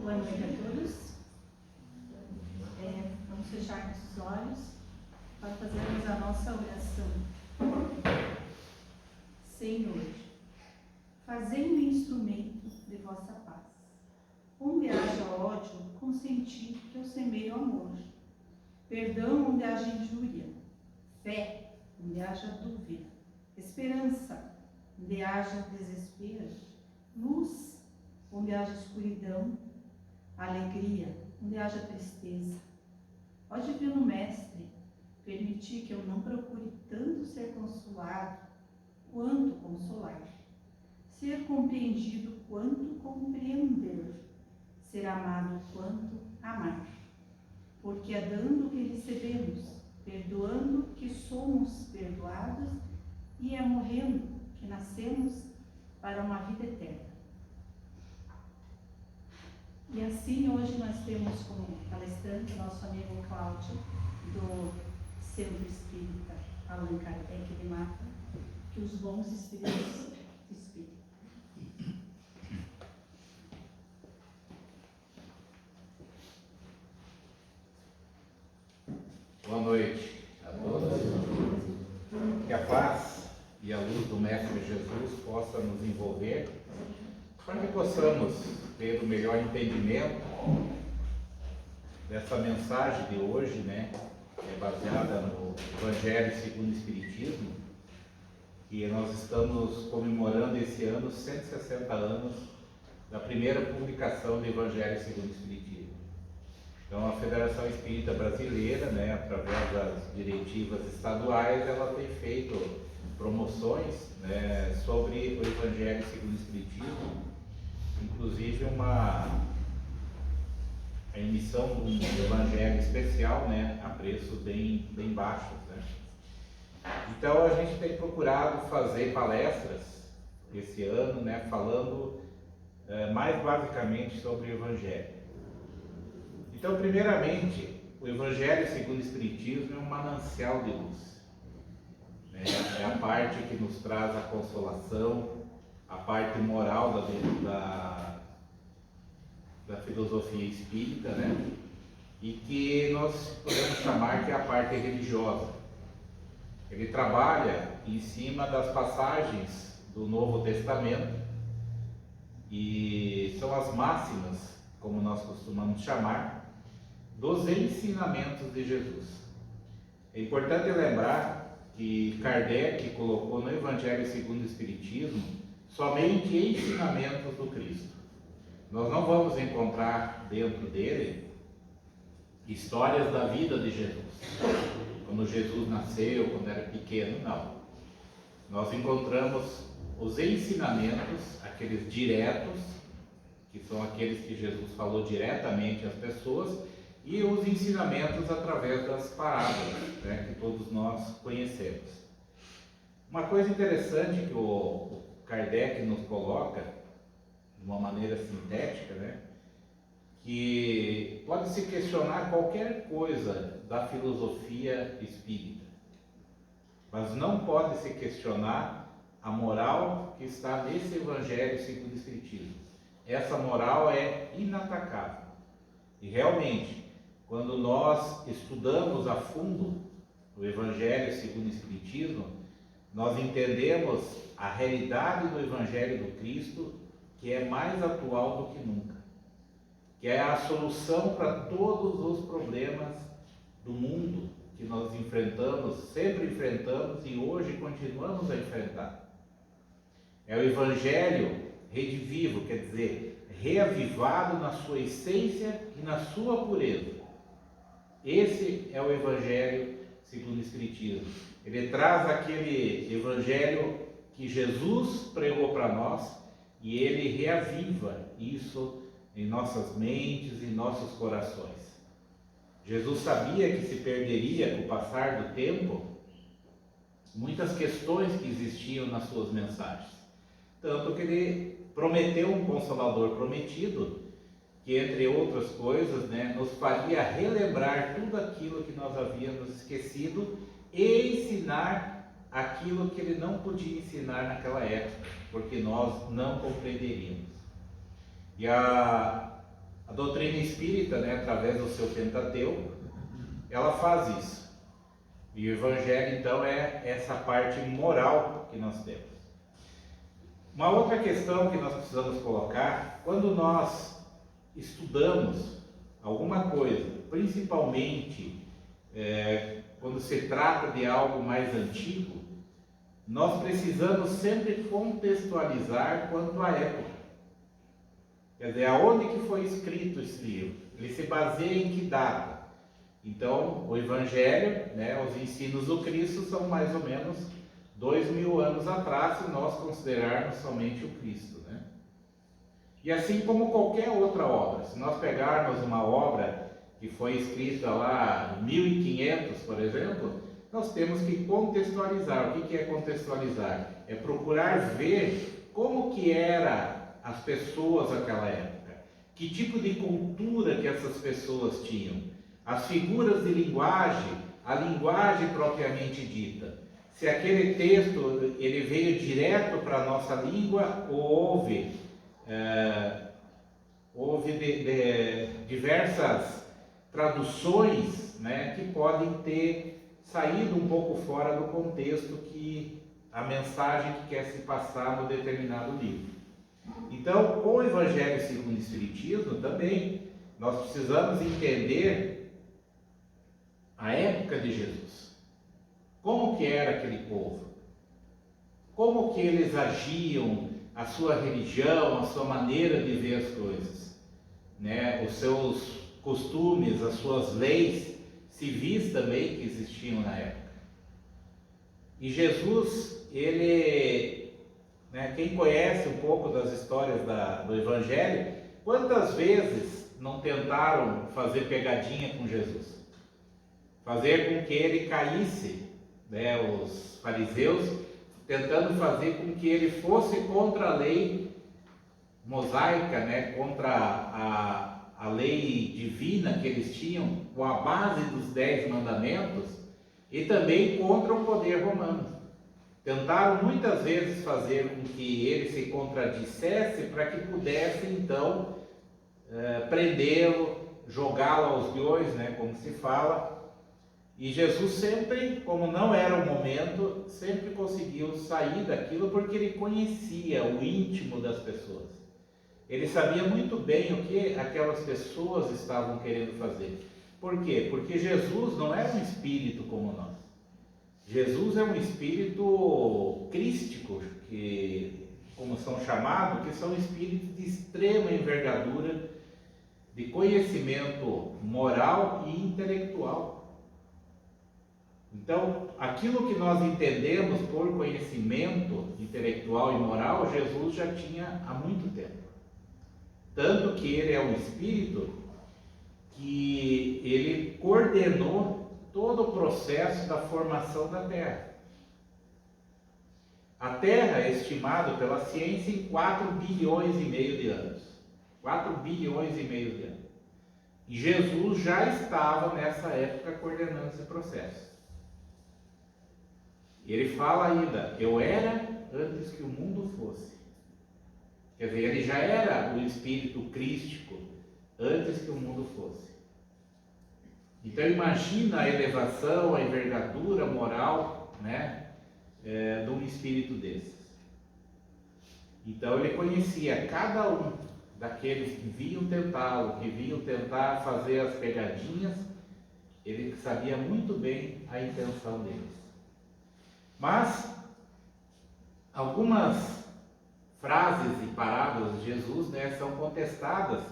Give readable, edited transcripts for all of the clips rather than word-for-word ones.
Boa noite a todos. Vamos fechar nossos olhos para fazermos a nossa oração. Senhor, fazei-me instrumento de vossa paz. Onde haja ódio, consenti que eu semeio amor. Perdão onde haja injúria. Fé onde haja dúvida. Esperança onde haja desespero. Luz onde haja escuridão. Alegria onde haja tristeza. Ó Divino Mestre, permitir que eu não procure tanto ser consolado quanto consolar, ser compreendido quanto compreender, ser amado quanto amar, porque é dando que recebemos, perdoando que somos perdoados e é morrendo que nascemos para uma vida eterna. E assim hoje nós temos como palestrante nosso amigo Cláudio, do Centro Espírita Allan Kardec de Mata, que os bons espíritos inspiram. Boa noite a todos. Que a paz e a luz do Mestre Jesus possa nos envolver para que possamos ter o melhor entendimento dessa mensagem de hoje, que é baseada no Evangelho segundo o Espiritismo, e nós estamos comemorando esse ano 160 anos da primeira publicação do Evangelho segundo o Espiritismo. Então, a Federação Espírita Brasileira, através das diretivas estaduais, ela tem feito promoções sobre o Evangelho segundo o Espiritismo, inclusive a emissão de um evangelho especial, a preços bem baixos. Então a gente tem procurado fazer palestras esse ano, falando mais basicamente sobre o Evangelho. Então, primeiramente, o Evangelho segundo o Espiritismo é um manancial de luz. É a parte que nos traz a consolação, a parte moral da filosofia espírita, e que nós podemos chamar que é a parte religiosa. Ele trabalha em cima das passagens do Novo Testamento, e são as máximas, como nós costumamos chamar, dos ensinamentos de Jesus. É importante lembrar que Kardec colocou no Evangelho segundo o Espiritismo somente ensinamentos do Cristo. Nós não vamos encontrar dentro dele histórias da vida de Jesus, quando Jesus nasceu, quando era pequeno, não. Nós encontramos os ensinamentos, aqueles diretos, que são aqueles que Jesus falou diretamente às pessoas, e os ensinamentos através das parábolas, que todos nós conhecemos. Uma coisa interessante que o Kardec nos coloca, de uma maneira sintética, que pode-se questionar qualquer coisa da filosofia espírita, mas não pode-se questionar a moral que está nesse Evangelho segundo o Espiritismo. Essa moral é inatacável. E realmente, quando nós estudamos a fundo o Evangelho segundo o Espiritismo, nós entendemos a realidade do Evangelho do Cristo, que é mais atual do que nunca, que é a solução para todos os problemas do mundo que nós enfrentamos, sempre enfrentamos e hoje continuamos a enfrentar. É o Evangelho redivivo, quer dizer, reavivado na sua essência e na sua pureza. Esse é o Evangelho segundo o Espiritismo. Ele traz aquele Evangelho que Jesus pregou para nós e ele reaviva isso em nossas mentes e nossos corações. Jesus sabia que se perderia com o passar do tempo muitas questões que existiam nas suas mensagens. Tanto que ele prometeu um Consolador prometido, que entre outras coisas, nos faria relembrar tudo aquilo que nós havíamos esquecido e ensinar aquilo que ele não podia ensinar naquela época, porque nós não compreenderíamos. E a A doutrina espírita, né, através do seu Pentateuco, ela faz isso. E o Evangelho, então, é essa parte moral que nós temos. Uma outra questão que nós precisamos colocar, quando nós estudamos alguma coisa, principalmente quando se trata de algo mais antigo, nós precisamos sempre contextualizar quanto à época. Quer dizer, aonde que foi escrito esse livro? Ele se baseia em que data? Então, o Evangelho, né, os ensinos do Cristo são mais ou menos 2000 anos atrás, se nós considerarmos somente o Cristo, né? E assim como qualquer outra obra, se nós pegarmos uma obra que foi escrita lá em 1500, por exemplo, nós temos que contextualizar. O que é contextualizar? É procurar ver como que era as pessoas naquela época, que tipo de cultura que essas pessoas tinham, as figuras de linguagem, a linguagem propriamente dita. Se aquele texto ele veio direto para a nossa língua ou houve diversas traduções, né, que podem ter saído um pouco fora do contexto que a mensagem que quer se passar no determinado livro. Então, com o Evangelho segundo o Espiritismo também, nós precisamos entender a época de Jesus. Como que era aquele povo? Como que eles agiam, a sua religião, a sua maneira de ver as coisas, né? Os seus costumes, as suas leis civis também que existiam na época. E Jesus, ele, né, quem conhece um pouco das histórias do Evangelho, quantas vezes não tentaram fazer pegadinha com Jesus? Fazer com que ele caísse, né, os fariseus, tentando fazer com que ele fosse contra a lei mosaica, né, contra a lei divina que eles tinham, com a base dos 10 mandamentos, e também contra o poder romano. Tentaram muitas vezes fazer com que ele se contradissesse para que pudesse então prendê-lo, jogá-lo aos leões, né, como se fala. E Jesus sempre, como não era o momento, sempre conseguiu sair daquilo porque ele conhecia o íntimo das pessoas. Ele sabia muito bem o que aquelas pessoas estavam querendo fazer. Por quê? Porque Jesus não é um espírito como nós. Jesus é um espírito crístico, que, como são chamados, que são espíritos de extrema envergadura, de conhecimento moral e intelectual. Então, aquilo que nós entendemos por conhecimento intelectual e moral, Jesus já tinha há muito tempo. Tanto que ele é um espírito que ele coordenou todo o processo da formação da Terra. A Terra é estimada pela ciência em 4 bilhões e meio de anos. 4 bilhões e meio de anos. E Jesus já estava nessa época coordenando esse processo. E ele fala ainda, eu era antes que o mundo fosse. Quer dizer, ele já era o espírito crístico antes que o mundo fosse. Então imagina a elevação, a envergadura moral, né, de um espírito desses. Então ele conhecia cada um daqueles que vinham tentá-lo, que vinham tentar fazer as pegadinhas, ele sabia muito bem a intenção deles. Mas algumas frases e parábolas de Jesus, né, são contestadas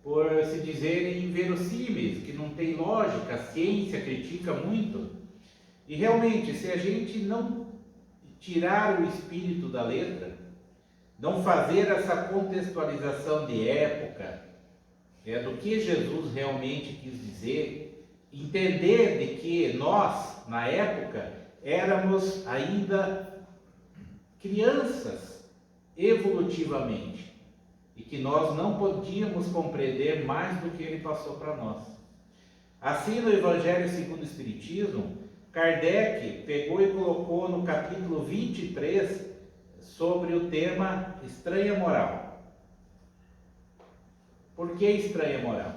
por se dizerem inverossímeis, que não tem lógica, a ciência critica muito. E realmente, se a gente não tirar o espírito da letra, não fazer essa contextualização de época, do que Jesus realmente quis dizer, entender de que nós, na época, éramos ainda crianças evolutivamente e que nós não podíamos compreender mais do que ele passou para nós. Assim, no Evangelho segundo o Espiritismo, Kardec pegou e colocou no capítulo 23 sobre o tema estranha moral. Por que estranha moral?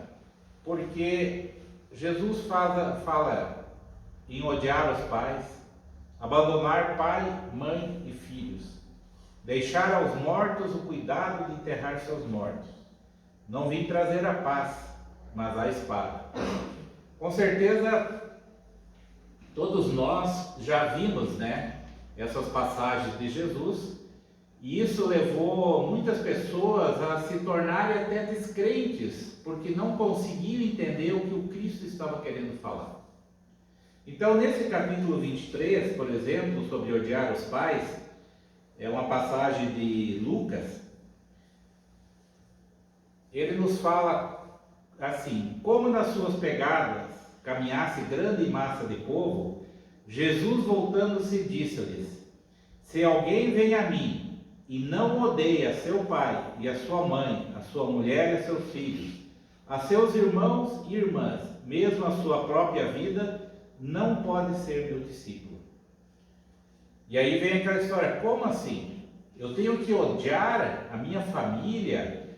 Porque Jesus fala em odiar os pais, abandonar pai, mãe e filhos, deixar aos mortos o cuidado de enterrar seus mortos. Não vim trazer a paz, mas a espada. Com certeza, todos nós já vimos, essas passagens de Jesus, e isso levou muitas pessoas a se tornarem até descrentes, porque não conseguiam entender o que o Cristo estava querendo falar. Então, nesse capítulo 23, por exemplo, sobre odiar os pais, é uma passagem de Lucas. Ele nos fala assim: como nas suas pegadas caminhasse grande massa de povo, Jesus, voltando-se, disse-lhes: se alguém vem a mim e não odeia seu pai e a sua mãe, a sua mulher e a seus filhos, a seus irmãos e irmãs, mesmo a sua própria vida, não pode ser meu discípulo. E aí vem aquela história: como assim? Eu tenho que odiar a minha família,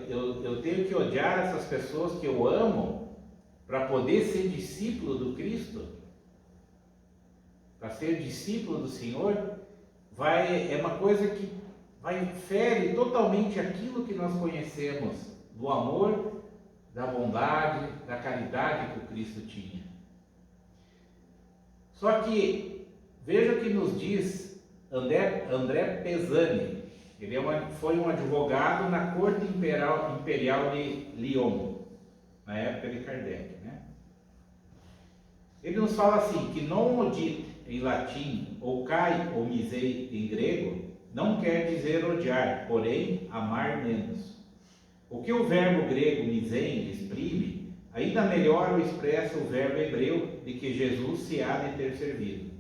eu tenho que odiar essas pessoas que eu amo para poder ser discípulo do Cristo? Para ser discípulo do Senhor? É uma coisa que fere totalmente aquilo que nós conhecemos do amor, da bondade, da caridade que o Cristo tinha. Só que veja o que nos diz André Pisani. Ele foi um advogado na corte imperial de Lyon, na época de Kardec. Ele nos fala assim, que non odite em latim, ou kai ou misei em grego, não quer dizer odiar, porém amar menos. O que o verbo grego misei exprime, ainda melhor o expressa o verbo hebreu de que Jesus se há de ter servido.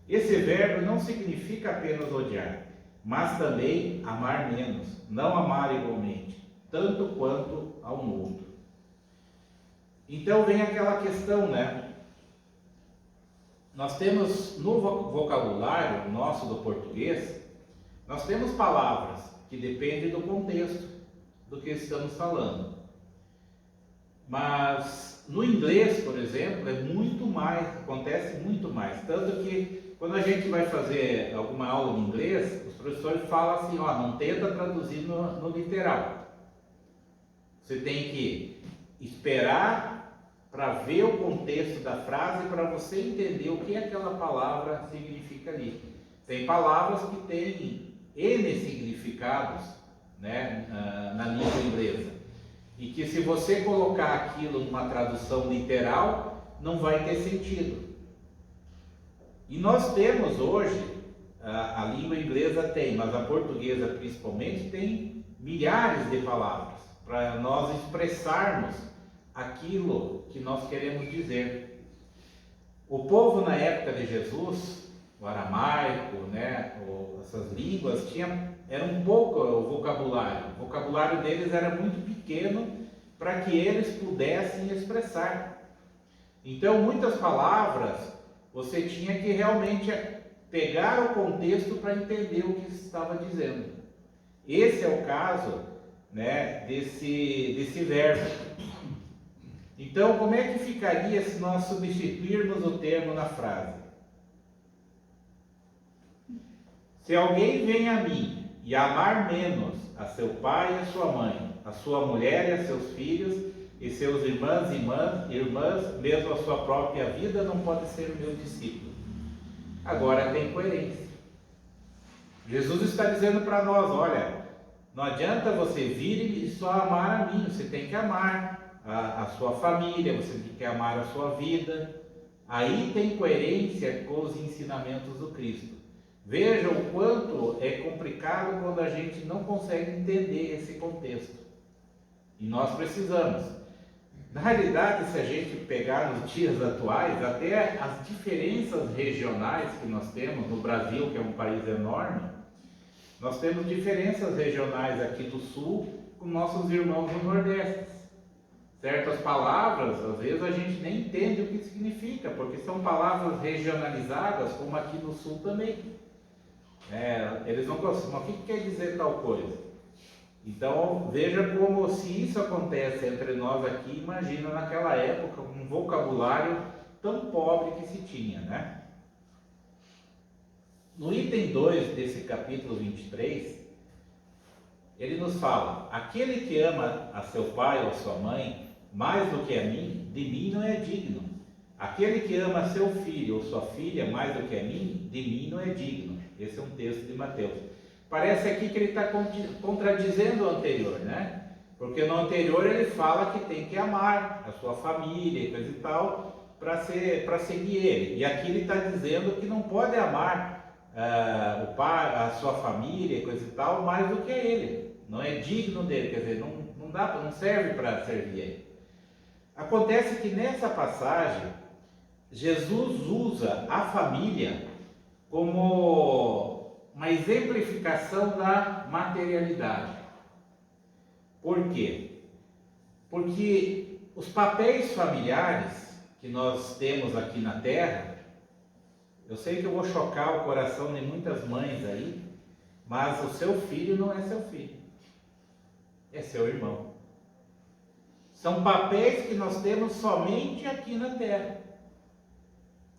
Esse verbo não significa apenas odiar, mas também amar menos, não amar igualmente, tanto quanto ao outro. Então vem aquela questão, Nós temos no vocabulário nosso do português, nós temos palavras que dependem do contexto do que estamos falando. Mas no inglês, por exemplo, acontece muito mais. Tanto que quando a gente vai fazer alguma aula de inglês, os professores falam assim, não tenta traduzir no literal. Você tem que esperar para ver o contexto da frase, para você entender o que aquela palavra significa ali. Tem palavras que têm N significados, na língua inglesa, e que se você colocar aquilo numa tradução literal, não vai ter sentido. E nós temos hoje, a língua inglesa tem, mas a portuguesa principalmente, tem milhares de palavras para nós expressarmos aquilo que nós queremos dizer. O povo na época de Jesus, o aramaico, essas línguas, era um pouco o vocabulário deles era muito pequeno para que eles pudessem expressar. Então, muitas palavras você tinha que realmente pegar o contexto para entender o que estava dizendo. Esse é o caso, desse verbo. Então, como é que ficaria se nós substituirmos o termo na frase? Se alguém vem a mim e amar menos a seu pai e a sua mãe, a sua mulher e a seus filhos, e seus irmãos e irmãs, mesmo a sua própria vida, não pode ser o meu discípulo. Agora tem coerência. Jesus está dizendo para nós, olha, não adianta você vir e só amar a mim, você tem que amar a sua família, você tem que amar a sua vida. Aí tem coerência com os ensinamentos do Cristo. Veja o quanto é complicado quando a gente não consegue entender esse contexto. E nós precisamos. Na realidade, se a gente pegar nos dias atuais, até as diferenças regionais que nós temos no Brasil, que é um país enorme, nós temos diferenças regionais aqui do Sul com nossos irmãos do Nordeste. Certas palavras, às vezes a gente nem entende o que significa, porque são palavras regionalizadas, como aqui no Sul também. Eles não gostam, mas o que quer dizer tal coisa? Então, veja como, se isso acontece entre nós aqui, imagina naquela época um vocabulário tão pobre que se tinha, né? No item 2 desse capítulo 23, ele nos fala: aquele que ama a seu pai ou a sua mãe mais do que a mim, de mim não é digno. Aquele que ama a seu filho ou sua filha mais do que a mim, de mim não é digno. Esse é um texto de Mateus. Parece aqui que ele está contradizendo o anterior, né? Porque no anterior ele fala que tem que amar a sua família e coisa e tal, para seguir ele. E aqui ele está dizendo que não pode amar o pai, a sua família e coisa e tal, mais do que ele. Não é digno dele, quer dizer, não serve para servir ele. Acontece que nessa passagem, Jesus usa a família como uma exemplificação da materialidade. Por quê? Porque os papéis familiares que nós temos aqui na Terra, eu sei que eu vou chocar o coração de muitas mães aí, mas o seu filho não é seu filho, é seu irmão. São papéis que nós temos somente aqui na Terra.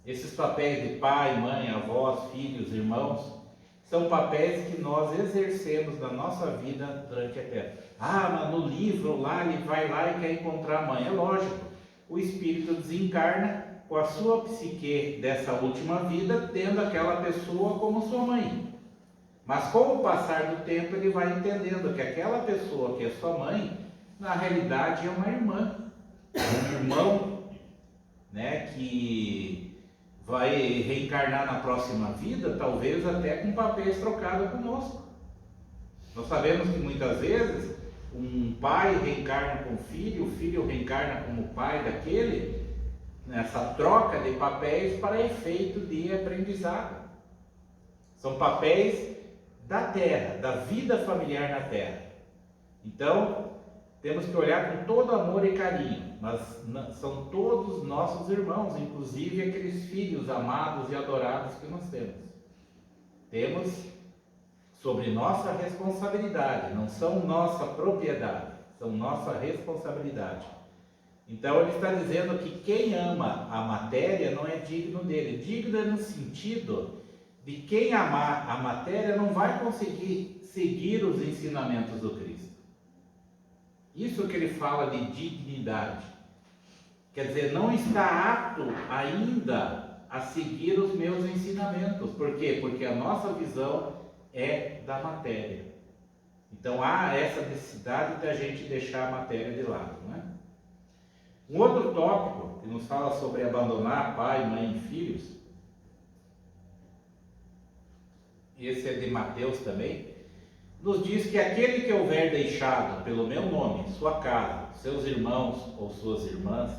Esses papéis de pai, mãe, avós, filhos, irmãos, são papéis que nós exercemos na nossa vida durante a Terra. Mas no livro lá, ele vai lá e quer encontrar a mãe. É lógico, o espírito desencarna com a sua psique dessa última vida, tendo aquela pessoa como sua mãe. Mas com o passar do tempo, ele vai entendendo que aquela pessoa que é sua mãe, na realidade é uma irmã, um irmão, né, que vai reencarnar na próxima vida, talvez até com papéis trocados conosco. Nós sabemos que muitas vezes um pai reencarna com o filho reencarna como pai daquele, nessa troca de papéis para efeito de aprendizado. São papéis da Terra, da vida familiar na Terra. Então, temos que olhar com todo amor e carinho, mas são todos nossos irmãos, inclusive aqueles filhos amados e adorados que nós temos. Temos sobre nossa responsabilidade, não são nossa propriedade, são nossa responsabilidade. Então ele está dizendo que quem ama a matéria não é digno dele. Digno é no sentido de quem amar a matéria não vai conseguir seguir os ensinamentos do Cristo. Isso que ele fala de dignidade. Quer dizer, não está apto ainda a seguir os meus ensinamentos. Por quê? Porque a nossa visão é da matéria. Então há essa necessidade da gente deixar a matéria de lado, não é? Um outro tópico que nos fala sobre abandonar pai, mãe e filhos, esse é de Mateus também, nos diz que aquele que houver deixado pelo meu nome sua casa, seus irmãos ou suas irmãs,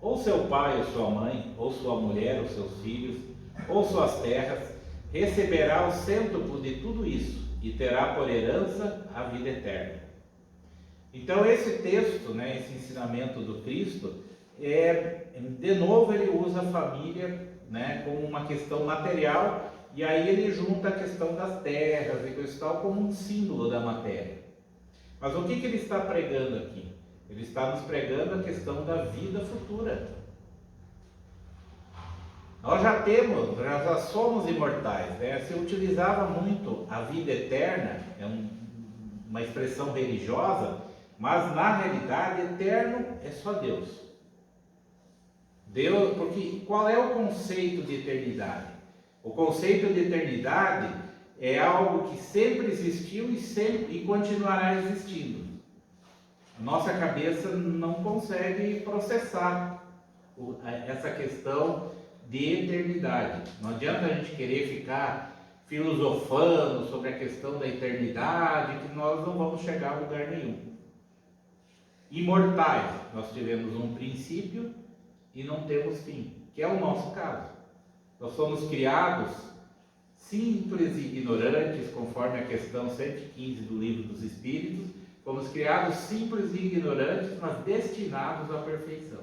ou seu pai ou sua mãe, ou sua mulher ou seus filhos, ou suas terras, receberá o cêntuplo de tudo isso e terá por herança a vida eterna. Então esse texto, né, esse ensinamento do Cristo, de novo ele usa a família, né, como uma questão material. E aí ele junta a questão das terras e coisa e tal como um símbolo da matéria. Mas o que ele está pregando aqui? Ele está nos pregando a questão da vida futura. Nós já somos imortais, né? Se utilizava muito a vida eterna, uma expressão religiosa, mas na realidade eterno é só Deus. Porque qual é o conceito de eternidade? O conceito de eternidade é algo que sempre existiu e continuará existindo. A nossa cabeça não consegue processar essa questão de eternidade. Não adianta a gente querer ficar filosofando sobre a questão da eternidade, que nós não vamos chegar a lugar nenhum. Imortais, nós tivemos um princípio e não temos fim, que é o nosso caso. Nós somos criados simples e ignorantes, conforme a questão 115 do Livro dos Espíritos. Fomos criados simples e ignorantes, mas destinados à perfeição.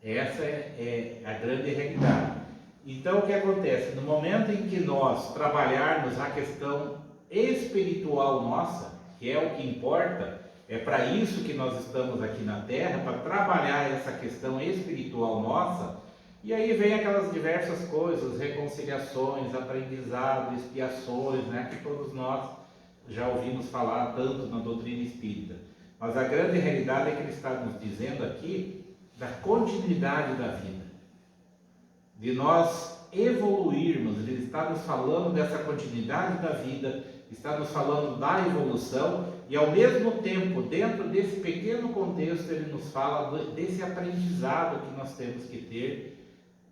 Essa é a grande realidade. Então o que acontece? No momento em que nós trabalharmos a questão espiritual nossa, que é o que importa, é para isso que nós estamos aqui na Terra, para trabalhar essa questão espiritual nossa. E aí vem aquelas diversas coisas, reconciliações, aprendizado, expiações, né, que todos nós já ouvimos falar tanto na doutrina espírita. Mas a grande realidade é que ele está nos dizendo aqui da continuidade da vida, de nós evoluirmos. Ele está nos falando dessa continuidade da vida, está nos falando da evolução, e ao mesmo tempo, dentro desse pequeno contexto, ele nos fala desse aprendizado que nós temos que ter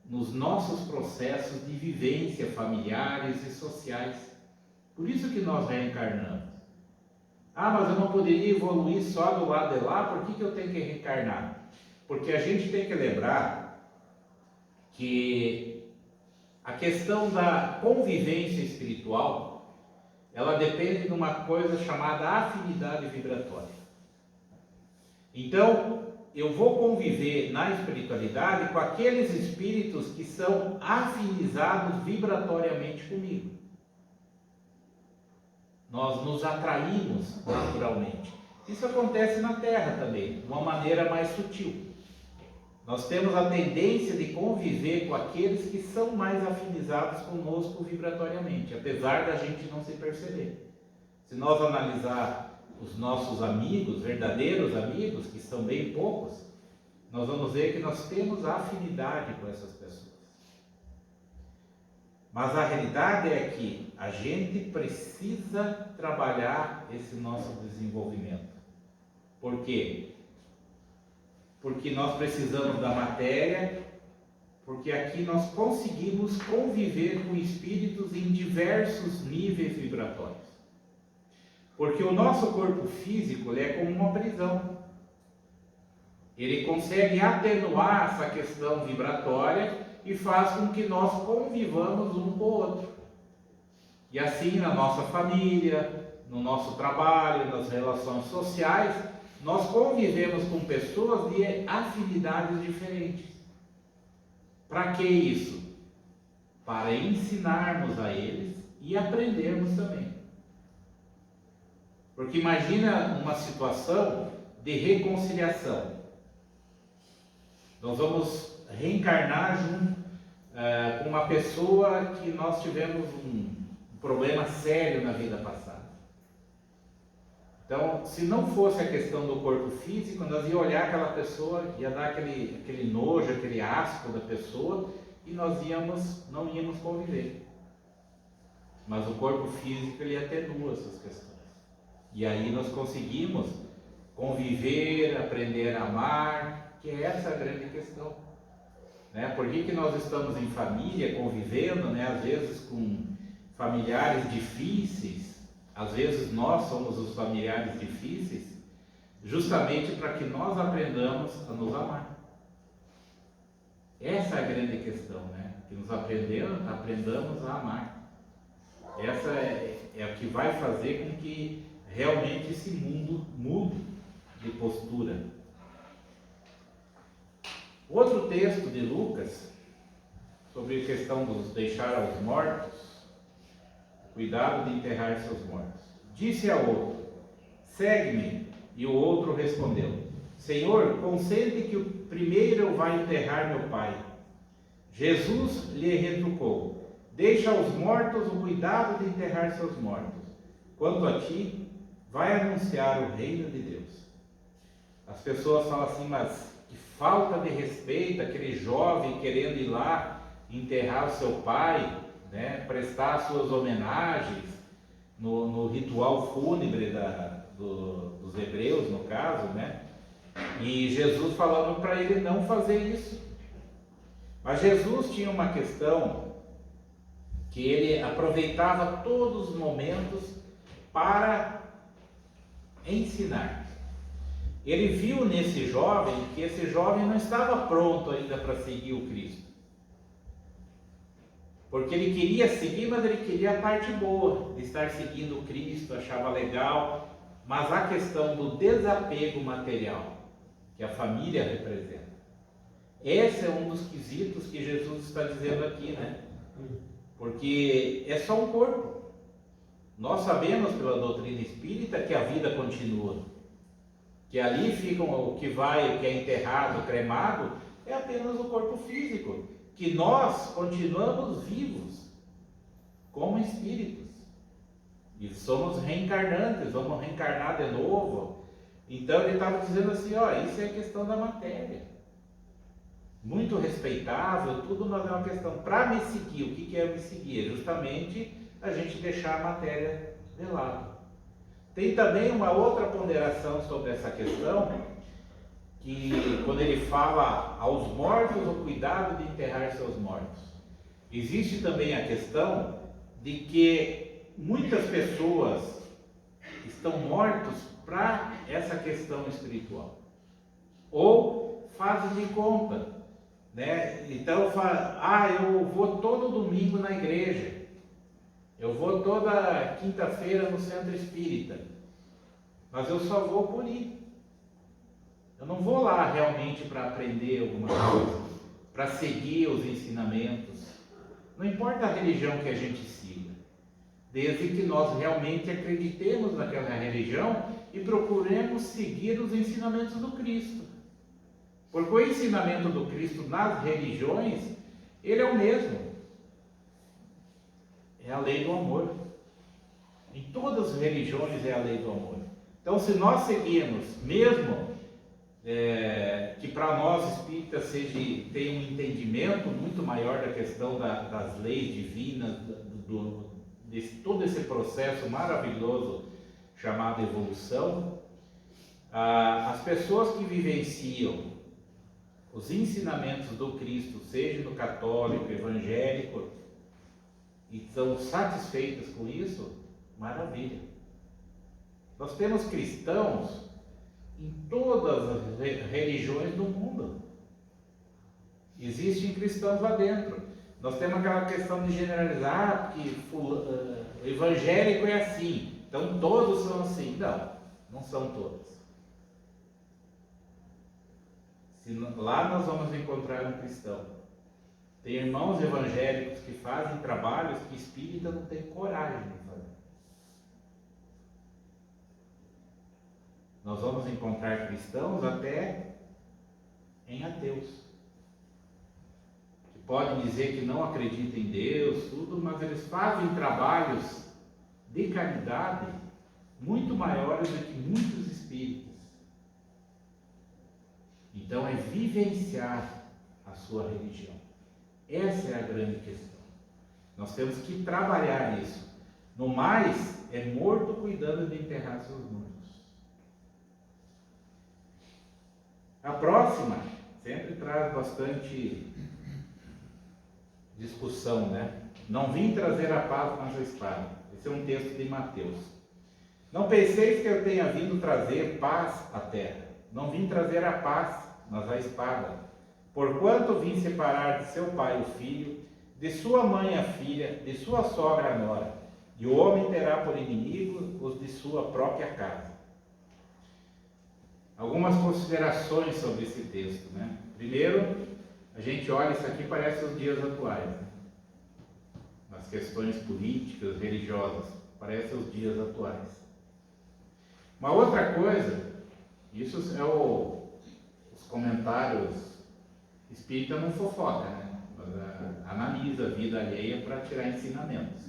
nos nossos processos de vivência familiares e sociais. Por isso que nós reencarnamos. Ah, mas eu não poderia evoluir só do lado de lá, por que eu tenho que reencarnar? Porque a gente tem que lembrar que a questão da convivência espiritual, ela depende de uma coisa chamada afinidade vibratória. Então, eu vou conviver na espiritualidade com aqueles espíritos que são afinizados vibratoriamente comigo. Nós nos atraímos naturalmente. Isso acontece na Terra também, de uma maneira mais sutil. Nós temos a tendência de conviver com aqueles que são mais afinizados conosco vibratoriamente, apesar da gente não se perceber. Se nós analisar os nossos amigos, verdadeiros amigos, que são bem poucos, nós vamos ver que nós temos afinidade com essas pessoas. Mas a realidade é que a gente precisa trabalhar esse nosso desenvolvimento. Por quê? Porque nós precisamos da matéria, porque aqui nós conseguimos conviver com espíritos em diversos níveis vibratórios. Porque o nosso corpo físico ele é como uma prisão. Ele consegue atenuar essa questão vibratória e faz com que nós convivamos um com o outro. E assim na nossa família, no nosso trabalho, nas relações sociais, nós convivemos com pessoas de afinidades diferentes. Para que isso? Para ensinarmos a eles e aprendermos também. Porque imagina uma situação de reconciliação. Nós vamos reencarnar junto com uma pessoa que nós tivemos um problema sério na vida passada. Então, se não fosse a questão do corpo físico, nós ia olhar aquela pessoa, ia dar aquele nojo, aquele asco da pessoa, e nós não íamos conviver. Mas o corpo físico ele atenua essas questões. E aí nós conseguimos conviver, aprender a amar, que é essa a grande questão. Né? Por que nós estamos em família, convivendo, né? Às vezes com familiares difíceis, às vezes nós somos os familiares difíceis, justamente para que nós aprendamos a nos amar. Essa é a grande questão, né? Que nos aprendamos a amar. Essa é o que vai fazer com que realmente esse mundo mude de postura. Outro texto de Lucas, sobre a questão dos deixar aos mortos, cuidado de enterrar seus mortos. Disse ao outro, segue-me, e o outro respondeu, Senhor, consente que o primeiro eu vá enterrar meu pai. Jesus lhe retrucou, deixa aos mortos o cuidado de enterrar seus mortos. Quanto a ti, vai anunciar o reino de Deus. As pessoas falam assim, mas que falta de respeito, aquele jovem querendo ir lá enterrar o seu pai, né, prestar suas homenagens no ritual fúnebre dos hebreus, no caso, né? E Jesus falando para ele não fazer isso. Mas Jesus tinha uma questão que ele aproveitava todos os momentos para ensinar. Ele viu nesse jovem que esse jovem não estava pronto ainda para seguir o Cristo. Porque ele queria seguir, mas ele queria a parte boa de estar seguindo o Cristo, achava legal. Mas a questão do desapego material, que a família representa, esse é um dos quesitos que Jesus está dizendo aqui, né? Porque é só um corpo. Nós sabemos pela doutrina espírita que a vida continua, que ali ficam o que vai, o que é enterrado, cremado, é apenas o corpo físico, que nós continuamos vivos como espíritos e somos reencarnantes, vamos reencarnar de novo. Então ele estava dizendo assim, ó, isso é questão da matéria, muito respeitável, tudo, mas é uma questão para me seguir. O que é me seguir? É justamente a gente deixar a matéria de lado. Tem também uma outra ponderação sobre essa questão, que quando ele fala aos mortos o cuidado de enterrar seus mortos, existe também a questão de que muitas pessoas estão mortos para essa questão espiritual, ou fazem de conta, né? Então eu vou todo domingo na igreja, eu vou toda quinta-feira no centro espírita, mas eu só vou por ir. Eu não vou lá realmente para aprender alguma coisa, para seguir os ensinamentos. Não importa a religião que a gente siga, desde que nós realmente acreditemos naquela religião e procuremos seguir os ensinamentos do Cristo. Porque o ensinamento do Cristo nas religiões, ele é o mesmo. É a lei do amor. Em todas as religiões é a lei do amor. Então, se nós seguirmos, mesmo que para nós espíritas tenha um entendimento muito maior da questão das leis divinas, de todo esse processo maravilhoso chamado evolução, as pessoas que vivenciam os ensinamentos do Cristo, seja no católico, evangélico, e estão satisfeitas com isso, maravilha. Nós temos cristãos em todas as religiões do mundo. Existem cristãos lá dentro. Nós temos aquela questão de generalizar, que o evangélico é assim, então todos são assim. Não, não são todos. Lá nós vamos encontrar um cristão. Tem irmãos evangélicos que fazem trabalhos que espírita não tem coragem de fazer. Nós vamos encontrar cristãos até em ateus, que podem dizer que não acreditam em Deus, tudo, mas eles fazem trabalhos de caridade muito maiores do que muitos espíritas. Então é vivenciar a sua religião. Essa é a grande questão. Nós temos que trabalhar isso. No mais, é morto cuidando de enterrar seus mortos. A próxima sempre traz bastante discussão, né? Não vim trazer a paz, mas a espada. Esse é um texto de Mateus. Não penseis que eu tenha vindo trazer paz à terra. Não vim trazer a paz, mas a espada. Porquanto vim separar de seu pai o filho, de sua mãe a filha, de sua sogra a nora, e o homem terá por inimigo os de sua própria casa. Algumas considerações sobre esse texto, né? Primeiro, a gente olha isso aqui, parece os dias atuais, né? As questões políticas, religiosas, parece os dias atuais. Uma outra coisa, isso é os comentários. Espírita não fofoca, né? Mas analisa a vida alheia para tirar ensinamentos.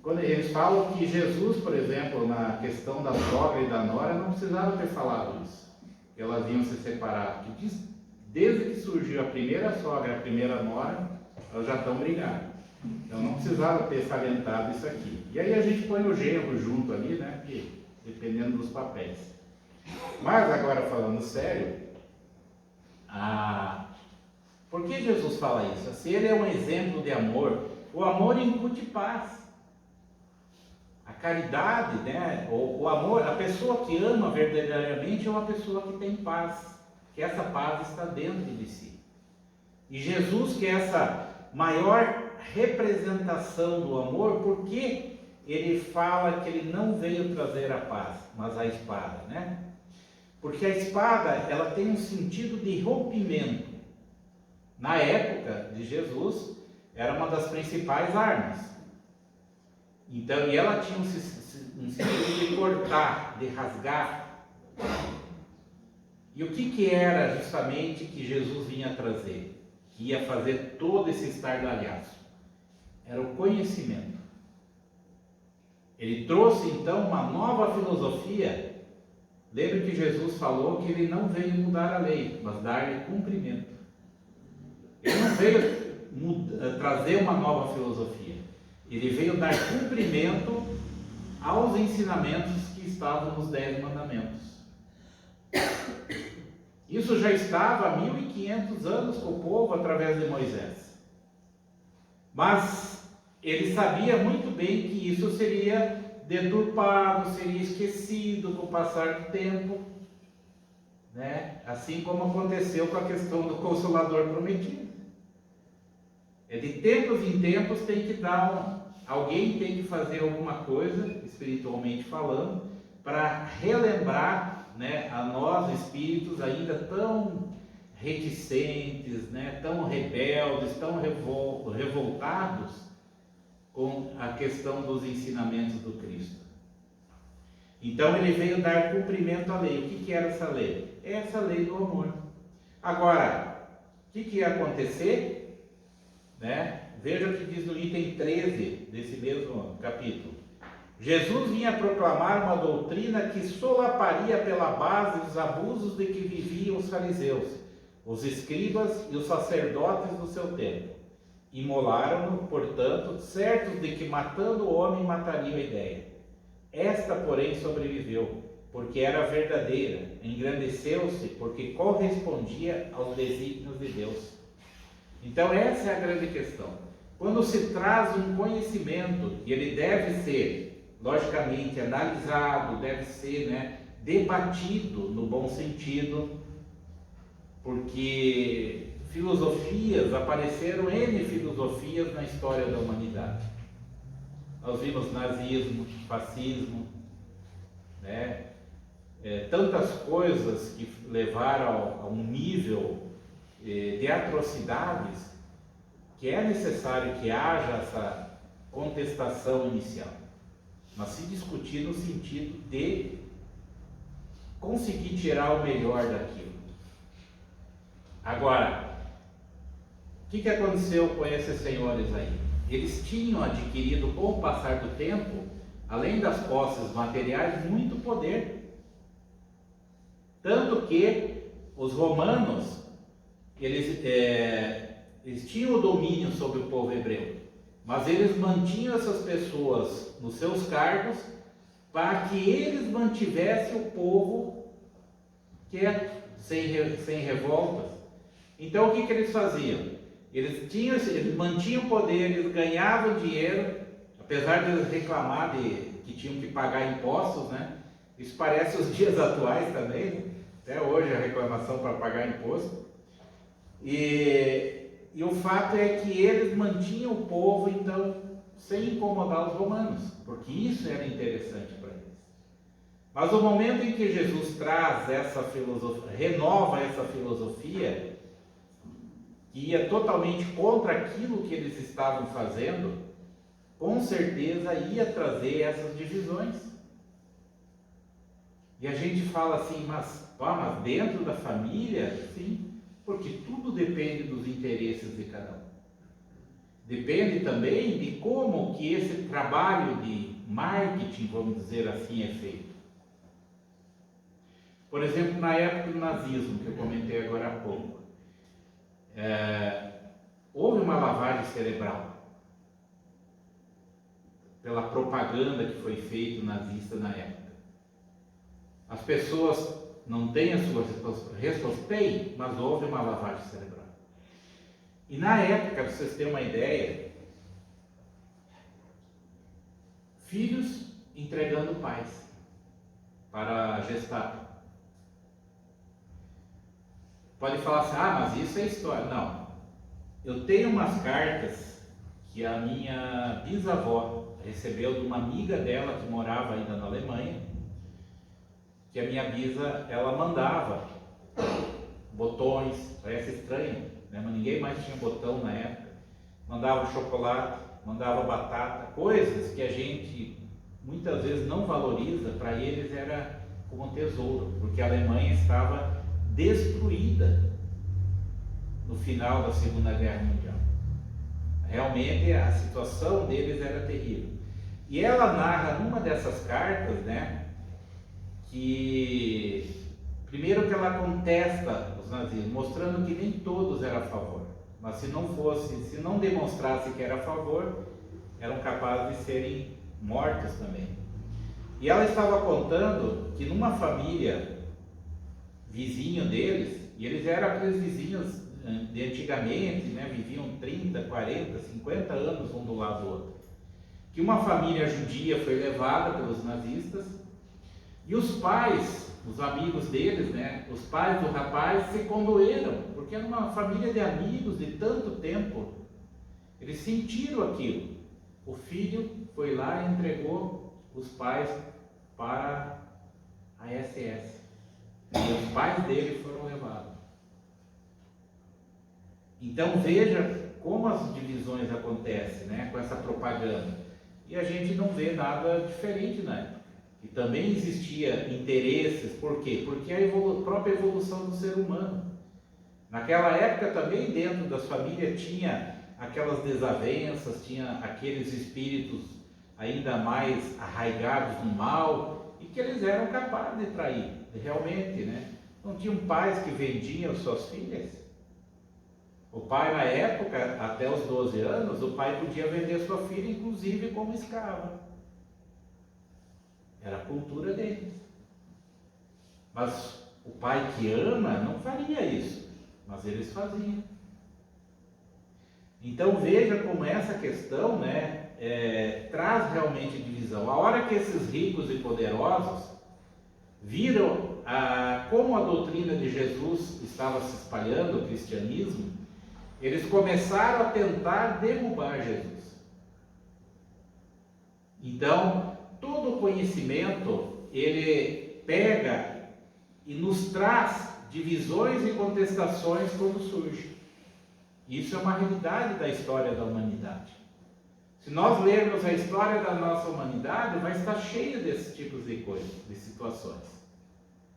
Quando eles falam que Jesus, por exemplo, na questão da sogra e da nora, não precisava ter falado isso, que elas iam se separar. Porque desde que surgiu a primeira sogra e a primeira nora, elas já estão brigadas. Então não precisava ter salientado isso aqui. E aí a gente põe o genro junto ali, né? Que, dependendo dos papéis. Mas agora falando sério, por que Jesus fala isso? Se ele é um exemplo de amor, o amor incute paz. A caridade, né? O amor, a pessoa que ama verdadeiramente é uma pessoa que tem paz, que essa paz está dentro de si. E Jesus, que é essa maior representação do amor, porque ele fala que ele não veio trazer a paz, mas a espada, né? Porque a espada, ela tem um sentido de rompimento. Na época de Jesus, era uma das principais armas. Então, e ela tinha um sentido de cortar, de rasgar. E o que era justamente que Jesus vinha trazer? Que ia fazer todo esse estardalhaço? Era o conhecimento. Ele trouxe então uma nova filosofia. Lembre que Jesus falou que ele não veio mudar a lei, mas dar-lhe cumprimento. Ele não veio trazer uma nova filosofia. Ele veio dar cumprimento aos ensinamentos que estavam nos 10 mandamentos. Isso já estava há 1500 anos com o povo através de Moisés. Mas ele sabia muito bem que isso seria deturpado, seria esquecido com o passar do tempo, né? Assim como aconteceu com a questão do Consolador prometido. De tempos em tempos tem que alguém tem que fazer alguma coisa, espiritualmente falando, para relembrar, né, a nós espíritos ainda tão reticentes, né, tão rebeldes, tão revoltados com a questão dos ensinamentos do Cristo. Então ele veio dar cumprimento à lei. O que era essa lei? É essa lei do amor. Agora, o que ia acontecer? Né? Veja o que diz no item 13 desse mesmo capítulo. Jesus vinha proclamar uma doutrina que solaparia pela base os abusos de que viviam os fariseus, os escribas e os sacerdotes do seu tempo. Imolaram-no, portanto, certos de que matando o homem matariam a ideia. Esta, porém, sobreviveu, porque era verdadeira, engrandeceu-se, porque correspondia aos desígnios de Deus. Então essa é a grande questão. Quando se traz um conhecimento, e ele deve ser, logicamente, analisado, deve ser, né, debatido no bom sentido, porque filosofias, apareceram N filosofias na história da humanidade. Nós vimos nazismo, fascismo, né? Tantas coisas que levaram a um nível de atrocidades que é necessário que haja essa contestação inicial, mas se discutir no sentido de conseguir tirar o melhor daquilo. Agora, o que aconteceu com esses senhores aí? Eles tinham adquirido, com o passar do tempo, além das posses materiais, muito poder. Tanto que os romanos, eles tinham o domínio sobre o povo hebreu, mas eles mantinham essas pessoas nos seus cargos para que eles mantivessem o povo quieto, sem revoltas. Então o que eles faziam? Eles mantinham o poder, eles ganhavam dinheiro, apesar de eles reclamar que tinham que pagar impostos, né? Isso parece os dias atuais também, né? Até hoje a reclamação para pagar imposto. E o fato é que eles mantinham o povo, então, sem incomodar os romanos, porque isso era interessante para eles. Mas o momento em que Jesus traz essa filosofia, renova essa filosofia, que ia totalmente contra aquilo que eles estavam fazendo, com certeza ia trazer essas divisões. E a gente fala assim, mas dentro da família, sim, porque tudo depende dos interesses de cada um. Depende também de como que esse trabalho de marketing, vamos dizer assim, é feito. Por exemplo, na época do nazismo, que eu comentei agora há pouco, houve uma lavagem cerebral pela propaganda que foi feita nazista na época. As pessoas não têm a sua resposta, tem, mas houve uma lavagem cerebral. E na época, para vocês terem uma ideia, filhos entregando pais para a Gestapo. Pode falar assim, mas isso é história. Não. Eu tenho umas cartas que a minha bisavó recebeu de uma amiga dela que morava ainda na Alemanha, que a minha bisa, ela mandava botões, parece estranho, né? Mas ninguém mais tinha botão na época, mandava chocolate, mandava batata, coisas que a gente muitas vezes não valoriza, para eles era como um tesouro, porque a Alemanha estava destruída no final da Segunda Guerra Mundial. Realmente a situação deles era terrível. E ela narra numa dessas cartas, né, que primeiro que ela contesta os nazistas, mostrando que nem todos eram a favor, mas se não demonstrasse que era a favor, eram capazes de serem mortos também. E ela estava contando que numa família vizinho deles, e eles eram aqueles vizinhos de antigamente, né, viviam 30, 40, 50 anos um do lado do outro, que uma família judia foi levada pelos nazistas, e os pais, os amigos deles, né, os pais do rapaz se condoeram, porque era uma família de amigos de tanto tempo, eles sentiram aquilo. O filho foi lá e entregou os pais para a SS, e os pais dele foram levados. Então veja como as divisões acontecem, né, com essa propaganda. E a gente não vê nada diferente na época. E também existia interesses, por quê? Porque a própria evolução do ser humano. Naquela época também dentro das famílias tinha aquelas desavenças, tinha aqueles espíritos ainda mais arraigados no mal, e que eles eram capazes de trair, realmente, né? Não tinham pais que vendiam suas filhas. O pai, na época, até os 12 anos, o pai podia vender sua filha, inclusive como escrava. Era a cultura deles. Mas o pai que ama não faria isso, mas eles faziam. Então veja como essa questão, né, traz realmente divisão. A hora que esses ricos e poderosos viram como a doutrina de Jesus estava se espalhando, o cristianismo, eles começaram a tentar derrubar Jesus. Então, todo o conhecimento, ele pega e nos traz divisões e contestações quando surge. Isso é uma realidade da história da humanidade. Se nós lermos a história da nossa humanidade, vai estar cheia desses tipos de coisas, de situações.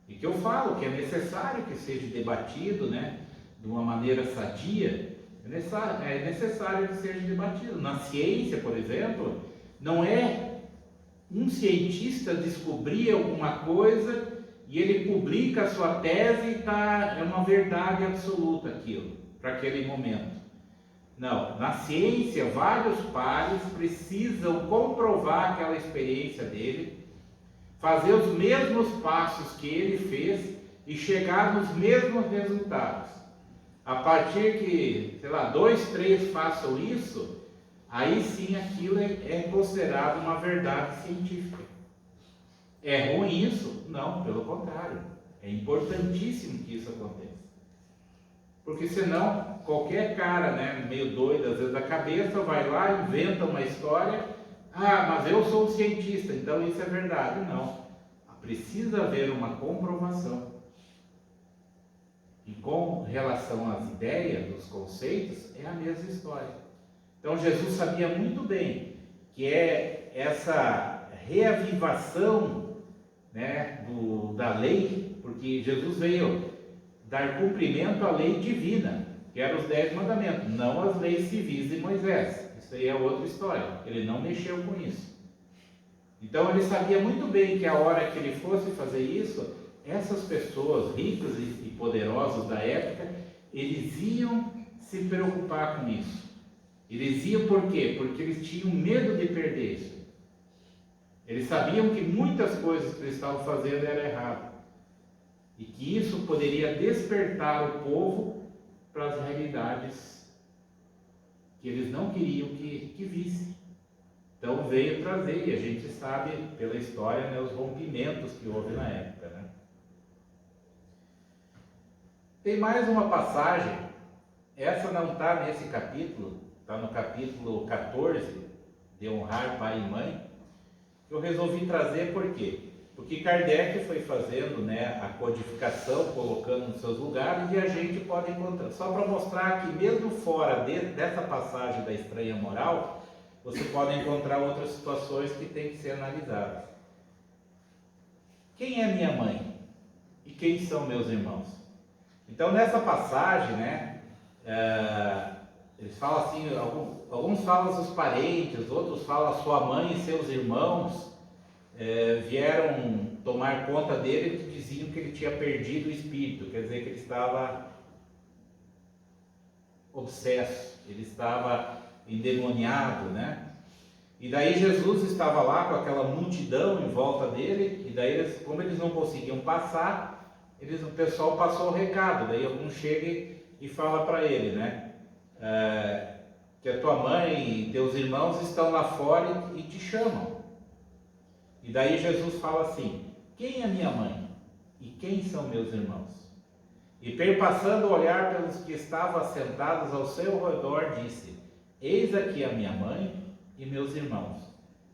E que eu falo que é necessário que seja debatido, né, de uma maneira sadia, é necessário que seja debatido. Na ciência, por exemplo, não é um cientista descobrir alguma coisa e ele publica a sua tese e é uma verdade absoluta aquilo, para aquele momento. Não, na ciência, vários pares precisam comprovar aquela experiência dele, fazer os mesmos passos que ele fez e chegar nos mesmos resultados. A partir que, 2, 3 façam isso, aí sim aquilo é considerado uma verdade científica. É ruim isso? Não, pelo contrário. É importantíssimo que isso aconteça. Porque senão, qualquer cara, né, meio doido, às vezes da cabeça, vai lá, inventa uma história. Mas eu sou um cientista, então isso é verdade. Não. Precisa haver uma comprovação. E com relação às ideias, dos conceitos, é a mesma história. Então Jesus sabia muito bem que é essa reavivação, né, da lei, porque Jesus veio dar cumprimento à lei divina, que eram os 10 mandamentos, não as leis civis de Moisés. Isso aí é outra história, ele não mexeu com isso. Então ele sabia muito bem que a hora que ele fosse fazer isso, essas pessoas ricas e poderosas da época, eles iam se preocupar com isso. Eles iam por quê? Porque eles tinham medo de perder isso. Eles sabiam que muitas coisas que eles estavam fazendo eram erradas. E que isso poderia despertar o povo para as realidades que eles não queriam que vissem. Então veio trazer, e a gente sabe pela história, né, os rompimentos que houve na época, né? Tem mais uma passagem, essa não está nesse capítulo, está no capítulo 14, de honrar pai e mãe, que eu resolvi trazer por quê? Porque Kardec foi fazendo, né, a codificação, colocando nos seus lugares, e a gente pode encontrar, só para mostrar que mesmo fora dessa passagem da estranha moral, você pode encontrar outras situações que têm que ser analisadas. Quem é minha mãe? E quem são meus irmãos? Então, nessa passagem, né, eles falam assim, alguns falam seus parentes, outros falam sua mãe e seus irmãos vieram tomar conta dele e diziam que ele tinha perdido o espírito, quer dizer que ele estava obsesso, ele estava endemoniado, né? E daí Jesus estava lá com aquela multidão em volta dele, e daí como eles não conseguiam passar, o pessoal passou o recado, daí algum chega e fala para ele, né? Que a tua mãe e teus irmãos estão lá fora e te chamam. E daí Jesus fala assim: quem é minha mãe? E quem são meus irmãos? E perpassando o olhar pelos que estavam assentados ao seu redor, disse: eis aqui a minha mãe e meus irmãos,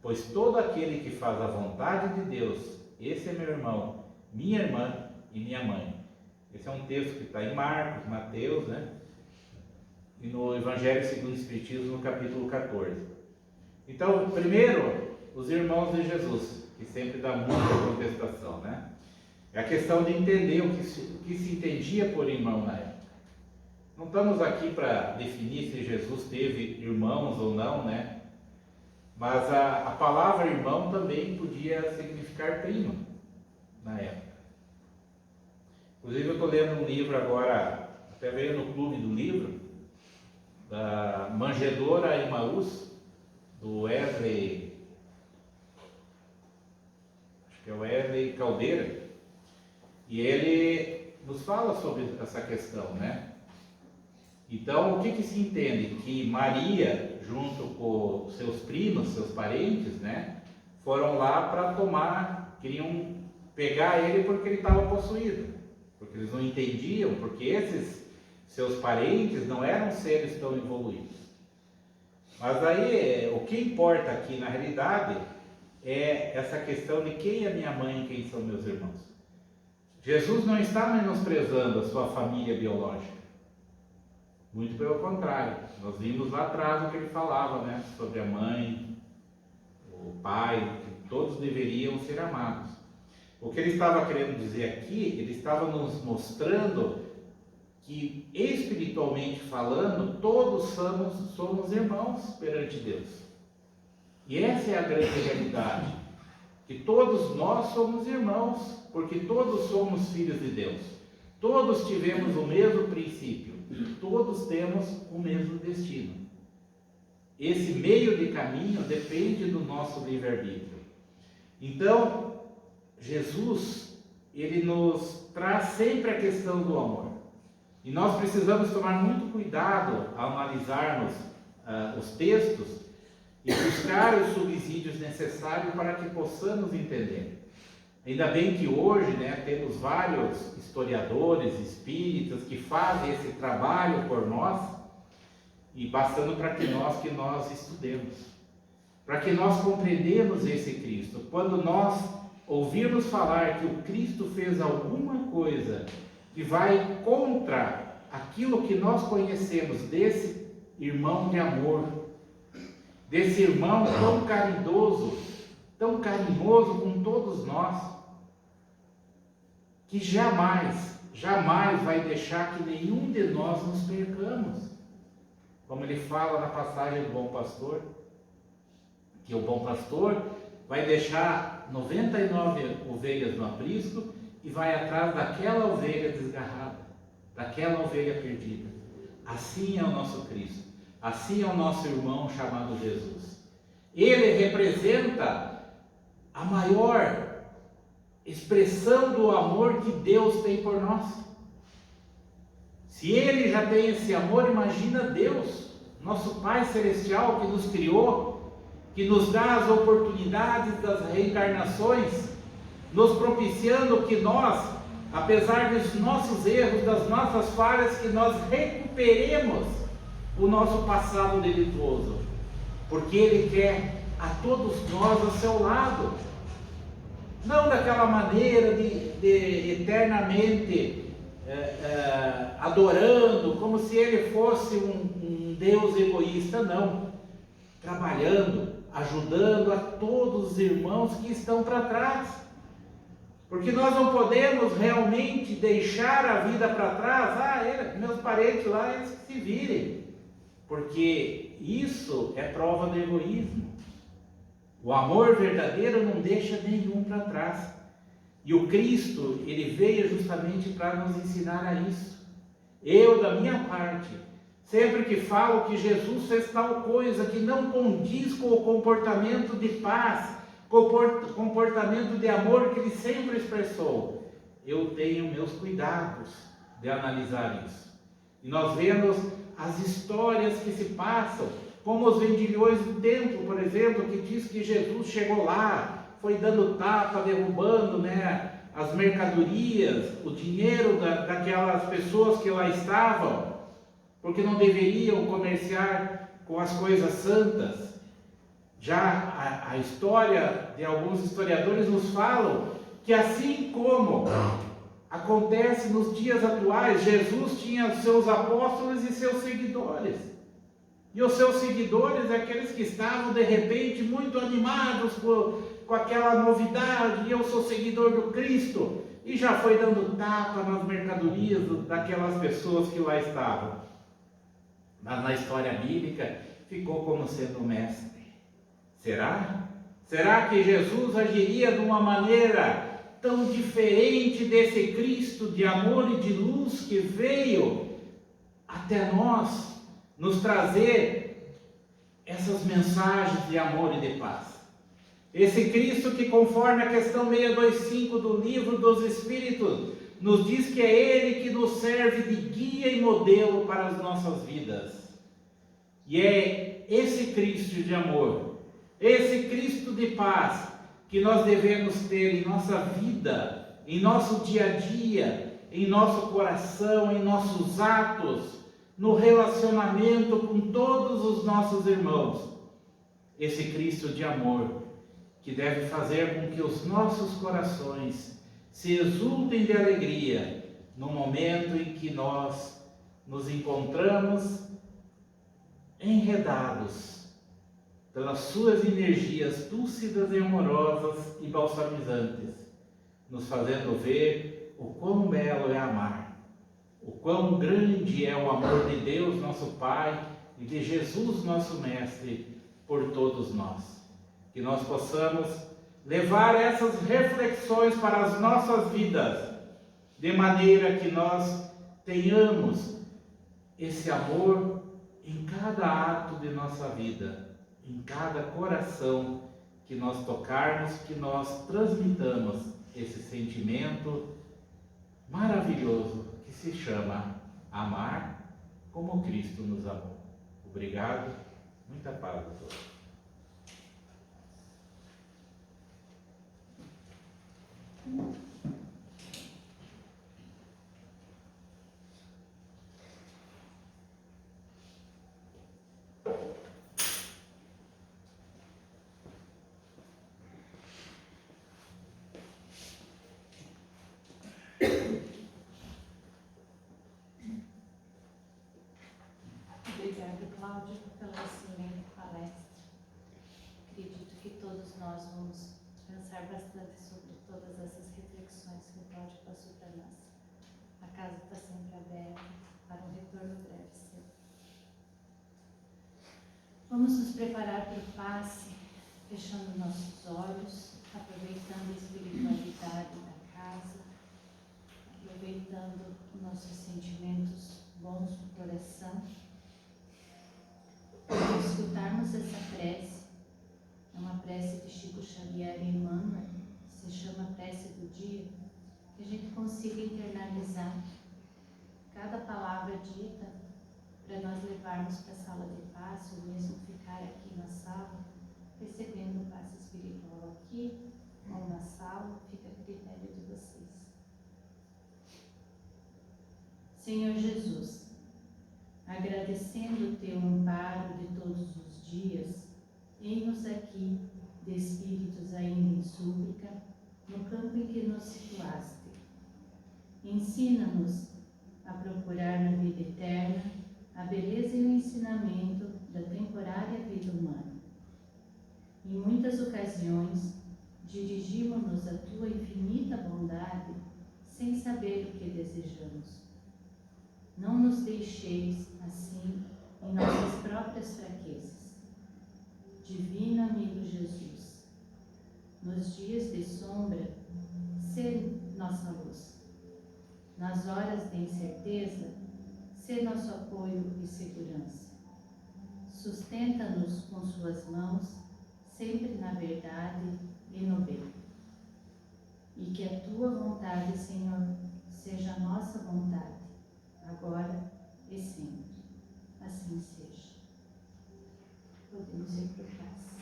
pois todo aquele que faz a vontade de Deus, esse é meu irmão, minha irmã e minha mãe. Esse é um texto que está em Marcos, Mateus, né? E no Evangelho segundo o Espiritismo, no capítulo 14. Então, primeiro, os irmãos de Jesus, que sempre dá muita contestação, né? É a questão de entender o que se entendia por irmão na época. Não estamos aqui para definir se Jesus teve irmãos ou não, né? Mas a palavra irmão também podia significar primo na época. Inclusive eu estou lendo um livro agora, até veio no clube do livro, da Manjedora Emaús, do Wesley, acho que é o Wesley Caldeira, e ele nos fala sobre essa questão, né? Então, o que se entende? Que Maria, junto com seus primos, seus parentes, né, foram lá para queriam pegar ele porque ele estava possuído, porque eles não entendiam, porque esses seus parentes não eram seres tão evoluídos. Mas aí, o que importa aqui na realidade é essa questão de quem é minha mãe e quem são meus irmãos. Jesus não está menosprezando a sua família biológica. Muito pelo contrário, nós vimos lá atrás o que ele falava, né, sobre a mãe, o pai, que todos deveriam ser amados. O que ele estava querendo dizer aqui, ele estava nos mostrando que, espiritualmente falando, todos somos irmãos perante Deus. E essa é a grande realidade, que todos nós somos irmãos, porque todos somos filhos de Deus. Todos tivemos o mesmo princípio. Todos temos o mesmo destino. Esse meio de caminho depende do nosso livre-arbítrio. Então, Jesus, ele nos traz sempre a questão do amor. E nós precisamos tomar muito cuidado ao analisarmos os textos e buscar os subsídios necessários para que possamos entender. Ainda bem que hoje, né, temos vários historiadores, espíritas que fazem esse trabalho por nós, e bastando para que nós estudemos, para que nós compreendamos esse Cristo. Quando nós ouvirmos falar que o Cristo fez alguma coisa que vai contra aquilo que nós conhecemos desse irmão de amor, desse irmão tão caridoso, tão carinhoso com todos nós, que jamais vai deixar que nenhum de nós nos percamos. Como ele fala na passagem do bom pastor, que o bom pastor vai deixar 99 ovelhas no aprisco e vai atrás daquela ovelha desgarrada, daquela ovelha perdida. Assim é o nosso Cristo, assim é o nosso irmão chamado Jesus. Ele representa a maior expressão do amor que Deus tem por nós. Se Ele já tem esse amor, imagina Deus, nosso Pai Celestial, que nos criou, que nos dá as oportunidades das reencarnações, nos propiciando que nós, apesar dos nossos erros, das nossas falhas, que nós recuperemos o nosso passado delituoso, porque Ele quer a todos nós ao seu lado, não daquela maneira de eternamente adorando, como se Ele fosse um Deus egoísta, não. trabalhando, ajudando a todos os irmãos que estão para trás. Porque nós não podemos realmente deixar a vida para trás. Meus parentes lá, eles que se virem. Porque isso é prova do egoísmo. O amor verdadeiro não deixa nenhum para trás. E o Cristo, ele veio justamente para nos ensinar a isso. Eu, da minha parte, sempre que falo que Jesus fez tal coisa que não condiz com o comportamento de paz, com o comportamento de amor que ele sempre expressou, eu tenho meus cuidados de analisar isso. E nós vemos as histórias que se passam, como os vendilhões do templo, por exemplo, que diz que Jesus chegou lá, foi dando tapa, derrubando, as mercadorias, o dinheiro daquelas pessoas que lá estavam, porque não deveriam comerciar com as coisas santas. Já a história de alguns historiadores nos falam que assim como acontece nos dias atuais, Jesus tinha seus apóstolos e seus seguidores. E os seus seguidores, aqueles que estavam de repente muito animados com aquela novidade, eu sou seguidor do Cristo, e já foi dando tapa nas mercadorias daquelas pessoas que lá estavam. Mas na história bíblica ficou como sendo o mestre. Será? Será que Jesus agiria de uma maneira tão diferente desse Cristo de amor e de luz que veio até nós nos trazer essas mensagens de amor e de paz? Esse Cristo que, conforme a questão 625 do livro dos Espíritos, nos diz que é Ele que nos serve de guia e modelo para as nossas vidas. E é esse Cristo de amor, esse Cristo de paz, que nós devemos ter em nossa vida, em nosso dia a dia, em nosso coração, em nossos atos, no relacionamento com todos os nossos irmãos. Esse Cristo de amor, que deve fazer com que os nossos corações se exultem de alegria no momento em que nós nos encontramos enredados pelas suas energias dúlcidas e amorosas e balsamizantes, nos fazendo ver o quão belo é amar, o quão grande é o amor de Deus, nosso Pai, e de Jesus, nosso Mestre, por todos nós. Que nós possamos levar essas reflexões para as nossas vidas, de maneira que nós tenhamos esse amor em cada ato de nossa vida, em cada coração que nós tocarmos, que nós transmitamos esse sentimento maravilhoso que se chama amar como Cristo nos amou. Obrigado, muita paz a todos. Obrigada, Cláudia, pela excelente palestra. Acredito que todos nós vamos pensar bastante sobre todas essas reflexões que o Cláudio passou para nós. A casa está sempre aberta para um retorno breve seu. Vamos nos preparar para o passe, fechando nossos olhos, aproveitando a espiritualidade da casa, aproveitando os nossos sentimentos bons no coração. Para escutarmos essa prece, é uma prece de Chico Xavier e Emmanuel, se chama Prece do Dia, que a gente consiga internalizar cada palavra dita para nós levarmos para a sala de passe, ou mesmo ficar aqui na sala, recebendo o passe espiritual aqui ou na sala, fica a critério de vocês. Senhor Jesus, agradecendo o teu amparo de todos os dias, eis-nos aqui, de espíritos ainda em súplica, no campo em que nos situaste. Ensina-nos a procurar na vida eterna a beleza e o ensinamento da temporária vida humana. Em muitas ocasiões, dirigimos-nos à tua infinita bondade sem saber o que desejamos. Não nos deixeis, assim, em nossas próprias fraquezas. Divino amigo Jesus, nos dias de sombra, sê nossa luz. Nas horas de incerteza, sê nosso apoio e segurança. Sustenta-nos com suas mãos, sempre na verdade e no bem. E que a tua vontade, Senhor, seja a nossa vontade, agora e sempre. Assim seja. Podemos ir para o paz.